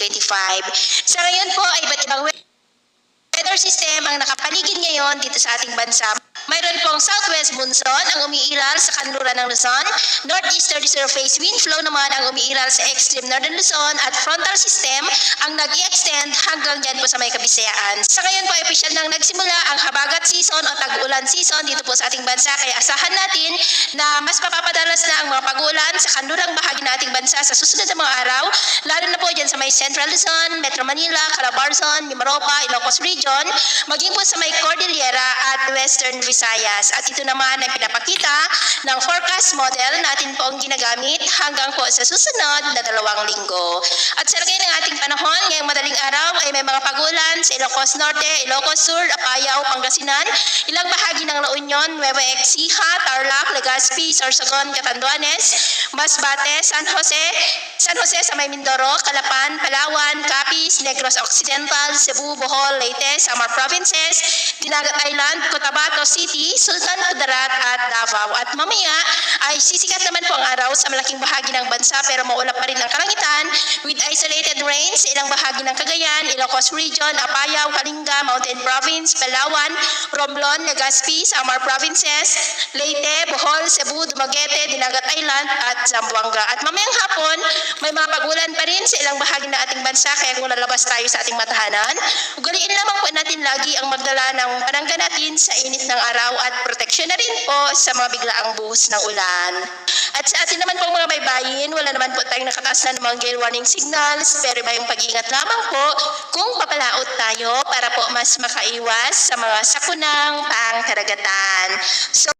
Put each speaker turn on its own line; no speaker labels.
2025. Sa ngayon po ay iba't ibang weather system ang nakapaligid ngayon dito sa ating bansa. Mayroon pong southwest monsoon ang umiiral sa kanluran ng Luzon, northeasterly surface wind flow naman ang umiiral sa extreme northern Luzon at frontal system ang nag-i-extend hanggang dyan po sa may Kabisayaan. Sa ngayon po ay opisyal nang nagsimula ang habagat season o tag-ulan season dito po sa ating bansa kaya asahan natin na mas mapapadalas na ang mga pag-ulan sa kanlurang bahagi ng ating bansa sa susunod na mga araw, lalo na po dyan sa may Central Luzon, Metro Manila, Calabarzon, Mimaropa, Ilocos Region, maging po sa may Cordillera at Western Visayas. At ito naman ay pinapakita ng forecast model natin po ang ginagamit hanggang po sa susunod na 2 linggo. At sa lagay ng ating panahon, ngayong madaling araw ay may mga pag-ulan sa Ilocos Norte, Ilocos Sur, Apayao, Pangasinan, ilang bahagi ng La Union, Nueva Ecija, Tarlac, Legazpi, Sorsogon, Catanduanes, Masbate, San Jose sa may Mindoro, Calapan, Palawan, Capiz, Negros Occidental, Cebu, Bohol, Leyte, Samar Provinces, Dinagat Island, Cotabato City, Sultan Kudarat at Davao. At mamaya ay sisikat naman po ang araw sa malaking bahagi ng bansa pero maulap pa rin ang kalangitan with isolated rains sa ilang bahagi ng Cagayan, Ilocos Region, Apayao, Kalinga, Mountain Province, Palawan, Romblon, Legazpi, Samar Provinces, Leyte, Bohol, Cebu, Dumaguete, Dinagat Island at Zamboanga. At mamayang hapon, may mga pag-ulan pa rin sa ilang bahagi ng ating bansa kaya kung lalabas tayo sa ating matahanan, ugaliin lamang po natin lagi ang magdala ng panangga natin sa init ng araw at proteksyon na rin po sa mga biglaang buhos ng ulan. At sa atin naman po mga baybayin, wala naman po tayong nakataas na mga gale warning signals pero may pag-ingat lamang po kung papalaot tayo para po mas makaiwas sa mga sakunang pangkaragatan. So,